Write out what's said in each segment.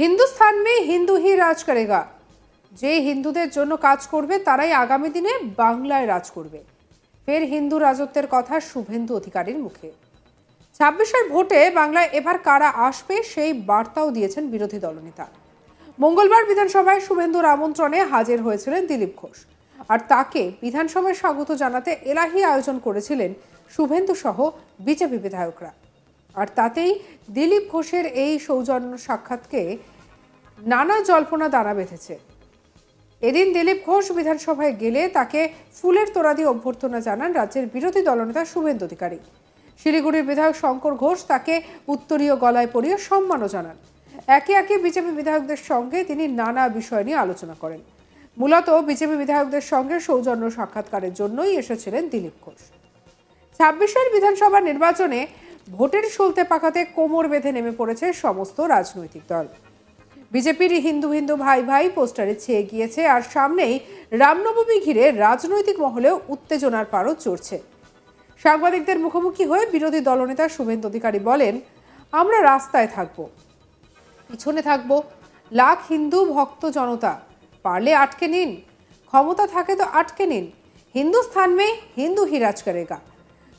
हिंदुस्तान में हिंदू ही राज करेगा। যে হিন্দুদের জন্য কাজ করবে তারাই আগামী দিনে বাংলায় রাজ করবে। ফের হিন্দু রাজত্বের কথা শুভেন্দু অধিকারীর মুখে। ২৬-এর ভোটে বাংলায় এবার কারা আসবে সেই বার্তাও দিয়েছেন বিরোধী দলনেতা। মঙ্গলবার বিধানসভায় শুভেন্দুর আমন্ত্রণে হাজির হয়েছিলেন দিলীপ ঘোষ, আর তাকে বিধানসভায় স্বাগত জানাতে এলাহি আয়োজন করেছিলেন শুভেন্দু সহ বিজেপি বিধায়করা। আর তাতেই দিলীপ ঘোষের এই সৌজন্য সাক্ষাৎকে নানা জল্পনা দানা বেঁধেছে। এদিন দিলীপ ঘোষ বিধানসভায় গেলে তাকে ফুলের তোড়া দিয়ে অভ্যর্থনা জানান রাজ্যের বিরোধী দলনেতা শুভেন্দু অধিকারী। শিলিগুড়ির বিধায়ক শঙ্কর ঘোষ তাকে উত্তরীয় গলায় পরিয়ে সম্মানও জানান। একে একে বিজেপি বিধায়কদের সঙ্গে তিনি নানা বিষয় নিয়ে আলোচনা করেন। মূলত বিজেপি বিধায়কদের সঙ্গে সৌজন্য সাক্ষাৎকারের জন্যই এসেছিলেন দিলীপ ঘোষ। ২৬-এর বিধানসভা নির্বাচনে ভোটের সলতে পাকাতে কোমর বেঁধে নেমে পড়েছে সমস্ত রাজনৈতিক দল। বিজেপির হিন্দু হিন্দু ভাই ভাই পোস্টারে ছেয়ে গিয়েছে, আর সামনেই রামনবমী ঘিরে রাজনৈতিক মহলেও উত্তেজনার পারদ চড়ছে। সাংবাদিকদের মুখোমুখি হয়ে বিরোধী দলনেতা শুভেন্দু অধিকারী বলেন, আমরা রাস্তায় থাকব, পিছনে থাকব লাখ হিন্দু ভক্ত জনতা, পারলে আটকে নিন, ক্ষমতা থাকে তো আটকে নিন। हिंदुस्तान में हिंदू ही राज करेगा,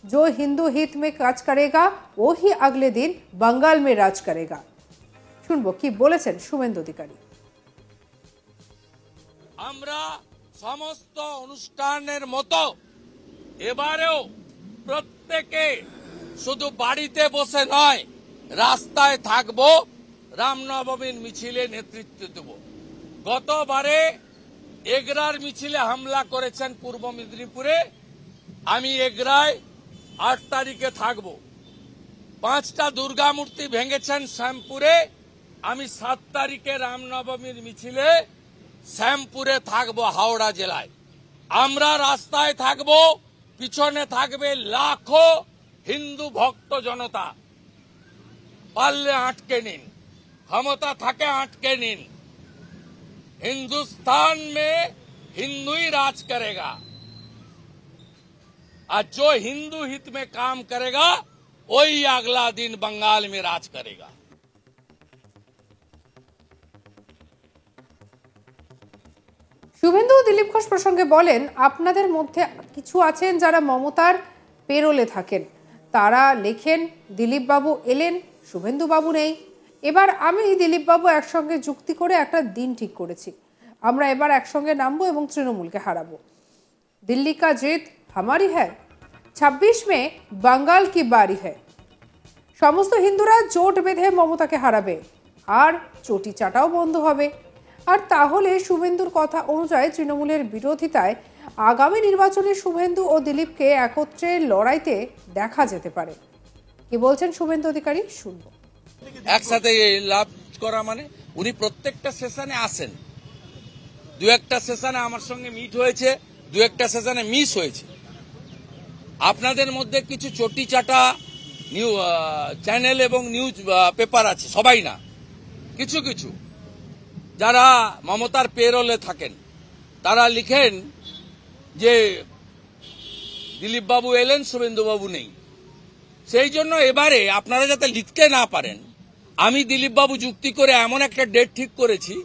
जो हिंदू हित में काज करेगा वो ही अगले दिन बंगाल में राज करेगा। শুনবো কি বলেছেন শুভেন্দু অধিকারী। আমরা সমস্ত অনুষ্ঠানের মতো এবারেও প্রত্যেকে শুধু বাড়িতে বসে নয়, রাস্তায় থাকবো, রামনবমীর মিছিলে নেতৃত্ব দেব। গতবারে এগরার মিছিলে হামলা করেছেন পূর্ব মেদিনীপুরে, আমি এগরায় ৮ তারিখে থাকব। ৫টা দুর্গা মূর্তি ভেঙেছেন শ্যামপুরে, আমি ৭ তারিখে রামনবমীর মিছিলে শ্যামপুরে থাকব হাওড়া জেলায়। আমরা রাস্তায় থাকব, পিছনে থাকবে লাখো হিন্দু ভক্ত জনতা। পারলে আটকে নিন, ক্ষমতা থাকে আটকে নিন। हिंदुस्तान में हिंदू ही राज करेगा, और जो हिंदू हित में काम करेगा वही अगला दिन बंगाल में राज करेगा। শুভেন্দু দিলীপ ঘোষ প্রসঙ্গে বলেন, আপনাদের মধ্যে কিছু আছেন যারা মমতার পেরোলে থাকেন, তারা লেখেন দিলীপ বাবু এলেন, শুভেন্দু বাবু নেই। এবার আমি দিলীপ বাবু একসঙ্গে যুক্তি করে একটা দিন ঠিক করেছি, আমরা এবার একসঙ্গে নামবো এবং তৃণমূলকে হারাবো। দিল্লি কা জিত হামারি হ্যায়, ২৬ মে বাঙ্গাল কি বারি হ্যায়। সমস্ত হিন্দুরা জোট বেঁধে মমতাকে হারাবে, আর চটি চাটাও বন্ধ হবে। আর তাহলে শুভেন্দুর কথা অনুযায়ী তৃণমূলের বিরোধিতায় আগামী নির্বাচনে শুভেন্দু ও দিলীপকে একত্রে লড়াইতে দেখা যেতে পারে। কি বলছেন শুভেন্দু অধিকারী, শুনবো। একসাথে লাভ করা মানে উনি প্রত্যেকটা সেশনে আসেন। দু একটা সেশনে আমার সঙ্গে মিট হয়েছে, দু একটা সেশনে মিস হয়েছে। আপনাদের মধ্যে কিছু চটি চাটা চ্যানেল এবং নিউজ পেপার আছে, সবাই না, কিছু কিছু যারা মমতার পেরোলে থাকেন, তারা লিখেন যে দিলীপ বাবু এলেন, শুভেন্দু বাবু নেই। সেই জন্য এবারে আপনারা যাতে লিখতে না পারেন, আমি দিলীপ বাবু যুক্তি করে এমন একটা ডেট ঠিক করেছি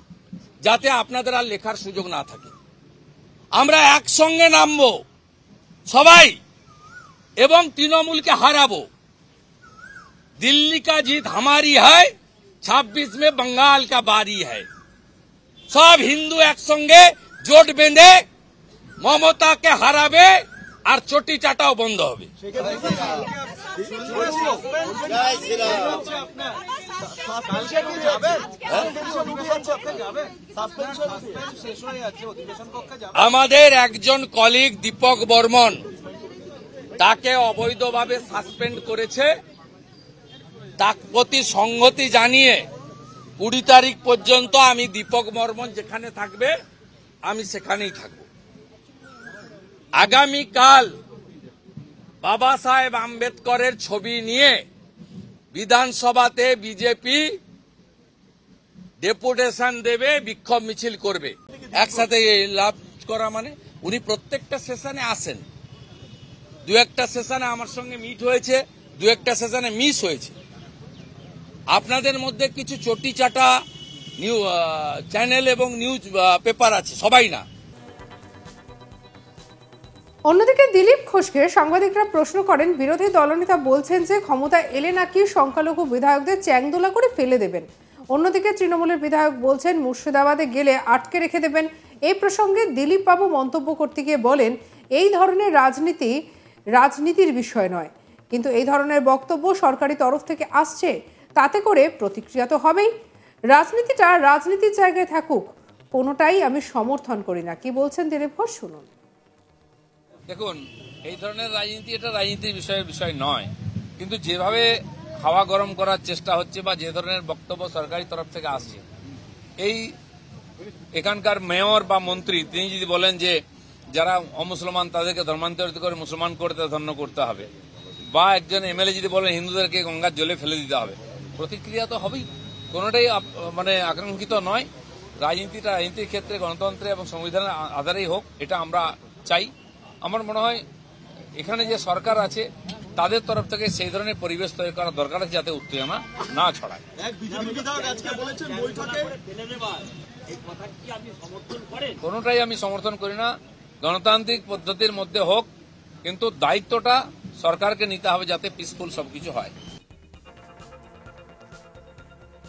যাতে আপনাদের আর লেখার সুযোগ না থাকে। আমরা একসঙ্গে নামবো সবাই এবং তৃণমূলকে হারাবো। দিল্লি কা জিত হামারি হ্যায়, ২৬ মে বঙ্গাল কা বারি হ্যায়। সব হিন্দু একসঙ্গে জোট বেঁধে মমতাকে হারাবে, আর চটি চাটাও বন্ধ হবে। আমাদের একজন কলিগ দীপক বর্মন, তাকে অবৈধভাবে সাসপেন্ড করেছে। তার প্রতি সংহতি জানিয়ে ২০ তারিখ পর্যন্ত আমি দীপক বর্মন যেখানে থাকবে আমি সেখানেই থাকব। আগামীকাল বাবা সাহেব আম্বেদকরের ছবি নিয়ে বিধানসভাতে বিজেপি ডেপুটেশন দেবে, বিক্ষোভ মিছিল করবে। একসাথে লাভ করা মানে উনি প্রত্যেকটা সেশনে আসেন। দু একটা সেশনে আমার সঙ্গে মিট হয়েছে, দু একটা সেশনে মিস হয়েছে। আপনাদের মধ্যে কিছু চটি চাটা চ্যানেল এবং নিউজ পেপার আছে, সবাই না। অন্যদিকে দিলীপ ঘোষকে সাংবাদিকরা প্রশ্ন করেন, বিরোধী দলনেতা বলছেন যে ক্ষমতা এলে নাকি সংখ্যালঘু বিধায়কদের চ্যাংদোলা করে ফেলে দেবেন। অন্যদিকে তৃণমূলের বিধায়ক বলছেন মুর্শিদাবাদে গেলে আটকে রেখে দেবেন। এই প্রসঙ্গে দিলীপ বাবু মন্তব্য করতে গিয়ে বলেন, এই ধরনের রাজনীতির বিষয় নয়, কিন্তু এই ধরনের বক্তব্য সরকারি তরফ থেকে আসছে, তাতে করে প্রতিক্রিয়া তো হবেই। রাজনীতিটা রাজনীতির জায়গায় থাকুক, কোনোটাই আমি সমর্থন করি না। কি বলছেন দিলীপ ঘোষ, শুনুন। দেখুন, এই ধরনের রাজনীতি এটা রাজনীতির বিষয় নয়, কিন্তু যেভাবে হাওয়া গরম করার চেষ্টা হচ্ছে বা যে ধরনের বক্তব্য সরকারি তরফ থেকে আসছে, এখানকার মেয়র বা মন্ত্রী তিনি যদি বলেন যে যারা অমুসলমান তাদেরকে ধর্মান্তরিত করে মুসলমান করতে ধন্য করতে হবে, বা একজন এমএলএ যদি বলেন হিন্দুদেরকে গঙ্গার জলে ফেলে দিতে হবে, প্রতিক্রিয়া তো হবেই। কোনোটাই আকাঙ্ক্ষিত নয়। রাজনীতির ক্ষেত্রে গণতন্ত্রে এবং সংবিধানের আধারেই হোক, এটা আমরা চাই। আমার মনে হয় এখানে যে সরকার আছে তাদের তরফ থেকে সেই ধরনের পরিবেশ তৈরি করা দরকার আছে, যাতে উত্তেজনা না ছড়ায়। কোনোটাই আমি সমর্থন করি না। গণতান্ত্রিক পদ্ধতির মধ্যে হোক, কিন্তু দায়িত্বটা সরকারকে নিতে হবে যাতে পিসফুল সবকিছু হয়।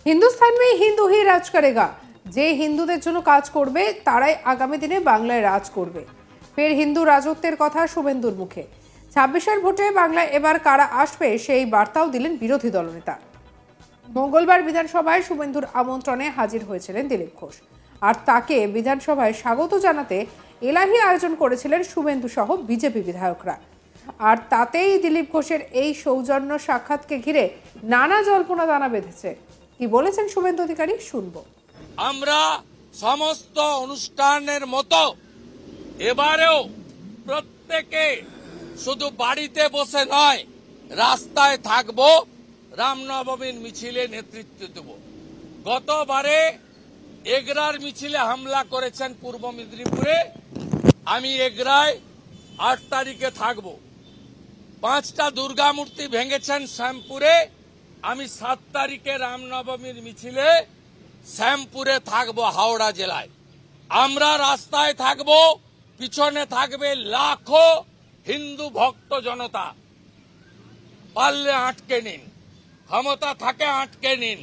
হিন্দুস্তান में হিন্দু ही রাজ করেগা। যে হিন্দুদের জন্য কাজ করবে তারাই আগামী দিনে বাংলায় রাজ করবে। ফের হিন্দু রাজত্বের কথা শুভেন্দুর মুখে। 26-এর ভোটে বাংলায় এবার কারা আসবে সেই বার্তাও দিলেন বিরোধী দলনেতা। মঙ্গলবার বিধানসভায় শুভেন্দুর আমন্ত্রণে হাজির হয়েছিলেন দিলীপ ঘোষ, আর তাকে বিধানসভায় স্বাগত জানাতে এলাহি আয়োজন করেছিলেন শুভেন্দু সহ বিজেপি বিধায়করা। আর তাতেই দিলীপ ঘোষের এই সৌজন্য সাক্ষাৎকে ঘিরে নানা জল্পনা দানা বেঁধেছে। কি বলেছেন শুভেন্দু অধিকারী, শুনবো। আমরা সমস্ত অনুষ্ঠানের মতো এবারেও প্রত্যেকে শুধু বাড়িতে বসে নয়, রাস্তায় থাকবো, রামনবমীর মিছিলে নেতৃত্ব দেব। গতবারে এগরার মিছিলে হামলা করেছেন পূর্ব মেদিনীপুরে, আমি এগরায় 8 তারিখে থাকব। 5টা দুর্গা মূর্তি ভেঙেছেন শ্যামপুরে, আমি 7 তারিখে রামনবমীর মিছিলে শ্যামপুরে থাকব, হাওড়া জেলায়। আমরা রাস্তায় থাকব, পিছনে থাকবে লাখো হিন্দু ভক্ত জনতা। পারলে আটকে নিন, ক্ষমতা থাকে আটকে নিন।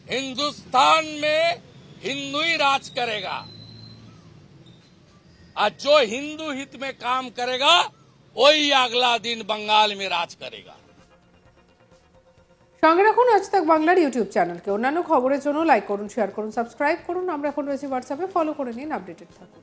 हिंदुस्तान में हिंदू ही राज करेगा, और जो हिंदू हित में काम करेगा वही अगला दिन बंगाल में राज करेगा। সঙ্গে রাখুন আজ তাক বাংলার ইউটিউব চ্যানেলকে। অন্যান্য খবরের জন্য লাইক করুন, শেয়ার করুন, সাবস্ক্রাইব করুন। আমরা এখন রয়েছি হোয়াটসঅ্যাপে, ফলো করে নিন, আপডেটেড থাকুন।